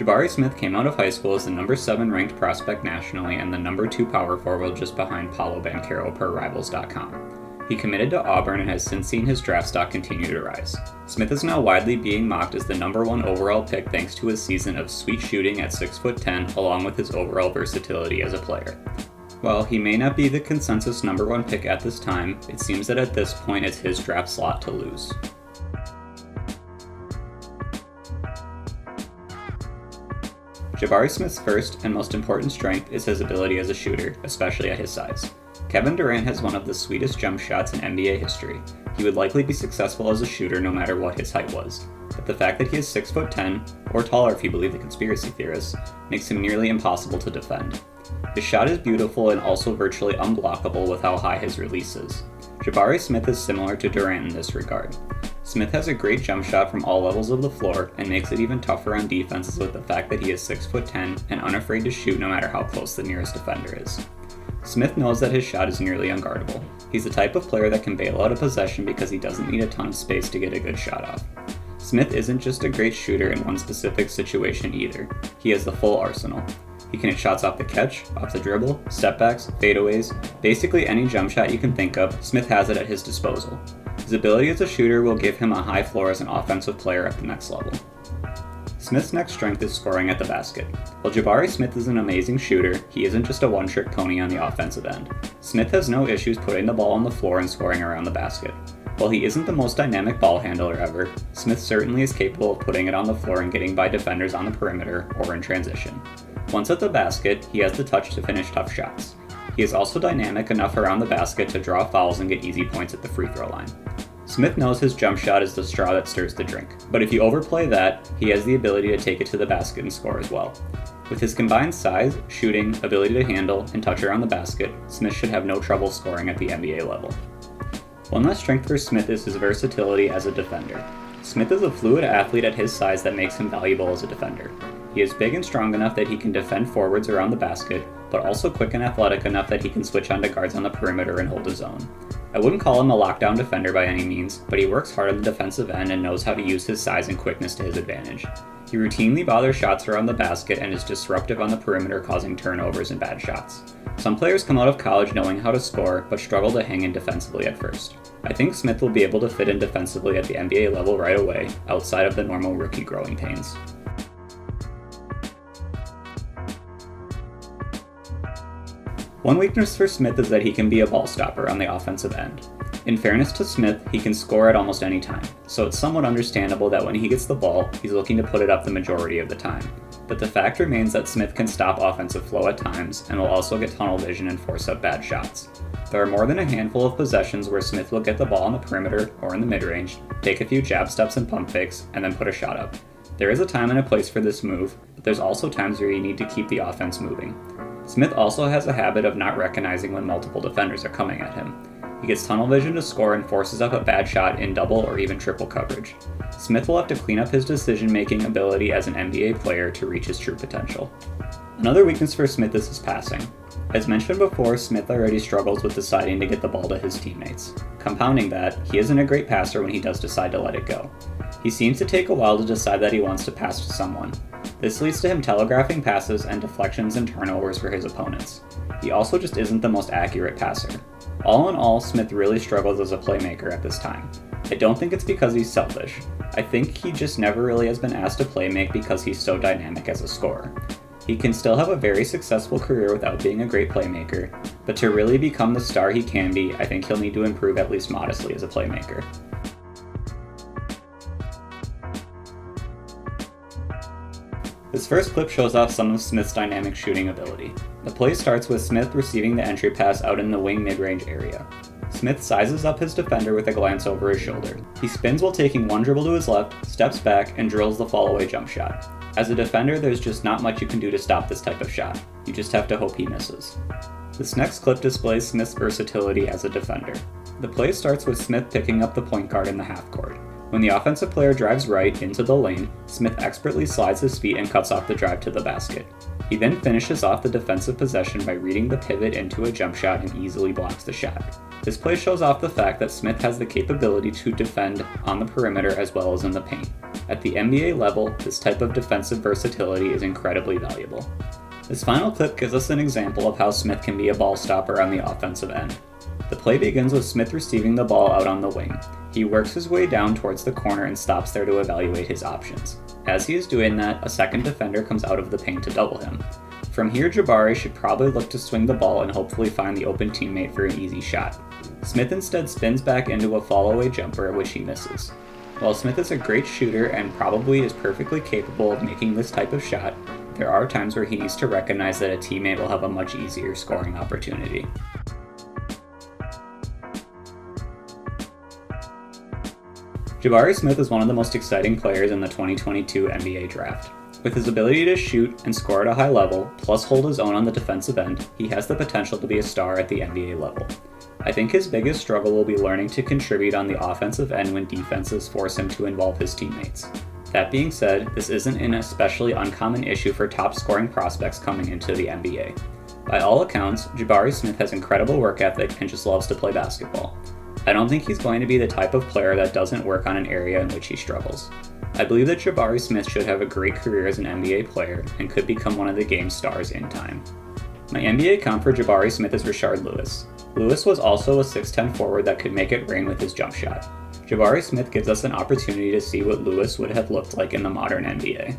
Jabari Smith came out of high school as the number 7 ranked prospect nationally and the number 2 power forward just behind Paolo Banchero per Rivals.com. He committed to Auburn and has since seen his draft stock continue to rise. Smith is now widely being mocked as the number 1 overall pick thanks to his season of sweet shooting at 6'10", along with his overall versatility as a player. While he may not be the consensus number 1 pick at this time, it seems that at this point it's his draft slot to lose. Jabari Smith's first and most important strength is his ability as a shooter, especially at his size. Kevin Durant has one of the sweetest jump shots in NBA history. He would likely be successful as a shooter no matter what his height was. But the fact that he is 6'10", or taller if you believe the conspiracy theorists, makes him nearly impossible to defend. His shot is beautiful and also virtually unblockable with how high his release is. Jabari Smith is similar to Durant in this regard. Smith has a great jump shot from all levels of the floor and makes it even tougher on defenses with the fact that he is 6'10" and unafraid to shoot no matter how close the nearest defender is. Smith knows that his shot is nearly unguardable. He's the type of player that can bail out a possession because he doesn't need a ton of space to get a good shot off. Smith isn't just a great shooter in one specific situation either. He has the full arsenal. He can hit shots off the catch, off the dribble, stepbacks, fadeaways, basically any jump shot you can think of, Smith has it at his disposal. His ability as a shooter will give him a high floor as an offensive player at the next level. Smith's next strength is scoring at the basket. While Jabari Smith is an amazing shooter, he isn't just a one-trick pony on the offensive end. Smith has no issues putting the ball on the floor and scoring around the basket. While he isn't the most dynamic ball handler ever, Smith certainly is capable of putting it on the floor and getting by defenders on the perimeter or in transition. Once at the basket, he has the touch to finish tough shots. He is also dynamic enough around the basket to draw fouls and get easy points at the free throw line. Smith knows his jump shot is the straw that stirs the drink, but if you overplay that, he has the ability to take it to the basket and score as well. With his combined size, shooting, ability to handle, and touch around the basket, Smith should have no trouble scoring at the NBA level. One last strength for Smith is his versatility as a defender. Smith is a fluid athlete at his size that makes him valuable as a defender. He is big and strong enough that he can defend forwards around the basket, but also quick and athletic enough that he can switch onto guards on the perimeter and hold his own. I wouldn't call him a lockdown defender by any means, but he works hard on the defensive end and knows how to use his size and quickness to his advantage. He routinely bothers shots around the basket and is disruptive on the perimeter, causing turnovers and bad shots. Some players come out of college knowing how to score, but struggle to hang in defensively at first. I think Smith will be able to fit in defensively at the NBA level right away, outside of the normal rookie growing pains. One weakness for Smith is that he can be a ball stopper on the offensive end. In fairness to Smith, he can score at almost any time, so it's somewhat understandable that when he gets the ball, he's looking to put it up the majority of the time. But the fact remains that Smith can stop offensive flow at times and will also get tunnel vision and force up bad shots. There are more than a handful of possessions where Smith will get the ball on the perimeter or in the mid-range, take a few jab steps and pump fakes, and then put a shot up. There is a time and a place for this move, but there's also times where you need to keep the offense moving. Smith also has a habit of not recognizing when multiple defenders are coming at him. He gets tunnel vision to score and forces up a bad shot in double or even triple coverage. Smith will have to clean up his decision-making ability as an NBA player to reach his true potential. Another weakness for Smith is his passing. As mentioned before, Smith already struggles with deciding to get the ball to his teammates. Compounding that, he isn't a great passer when he does decide to let it go. He seems to take a while to decide that he wants to pass to someone. This leads to him telegraphing passes and deflections and turnovers for his opponents. He also just isn't the most accurate passer. All in all, Smith really struggles as a playmaker at this time. I don't think it's because he's selfish. I think he just never really has been asked to playmake because he's so dynamic as a scorer. He can still have a very successful career without being a great playmaker, but to really become the star he can be, I think he'll need to improve at least modestly as a playmaker. This first clip shows off some of Smith's dynamic shooting ability. The play starts with Smith receiving the entry pass out in the wing mid-range area. Smith sizes up his defender with a glance over his shoulder. He spins while taking one dribble to his left, steps back, and drills the fall-away jump shot. As a defender, there's just not much you can do to stop this type of shot. You just have to hope he misses. This next clip displays Smith's versatility as a defender. The play starts with Smith picking up the point guard in the half court. When the offensive player drives right into the lane, Smith expertly slides his feet and cuts off the drive to the basket. He then finishes off the defensive possession by reading the pivot into a jump shot and easily blocks the shot. This play shows off the fact that Smith has the capability to defend on the perimeter as well as in the paint. At the NBA level, this type of defensive versatility is incredibly valuable. This final clip gives us an example of how Smith can be a ball stopper on the offensive end. The play begins with Smith receiving the ball out on the wing. He works his way down towards the corner and stops there to evaluate his options. As he is doing that, a second defender comes out of the paint to double him. From here, Jabari should probably look to swing the ball and hopefully find the open teammate for an easy shot. Smith instead spins back into a fall-away jumper, which he misses. While Smith is a great shooter and probably is perfectly capable of making this type of shot, there are times where he needs to recognize that a teammate will have a much easier scoring opportunity. Jabari Smith is one of the most exciting players in the 2022 NBA draft. With his ability to shoot and score at a high level, plus hold his own on the defensive end, he has the potential to be a star at the NBA level. I think his biggest struggle will be learning to contribute on the offensive end when defenses force him to involve his teammates. That being said, this isn't an especially uncommon issue for top scoring prospects coming into the NBA. By all accounts, Jabari Smith has incredible work ethic and just loves to play basketball. I don't think he's going to be the type of player that doesn't work on an area in which he struggles. I believe that Jabari Smith should have a great career as an NBA player and could become one of the game's stars in time. My NBA comp for Jabari Smith is Rashard Lewis. Lewis was also a 6'10 forward that could make it rain with his jump shot. Jabari Smith gives us an opportunity to see what Lewis would have looked like in the modern NBA.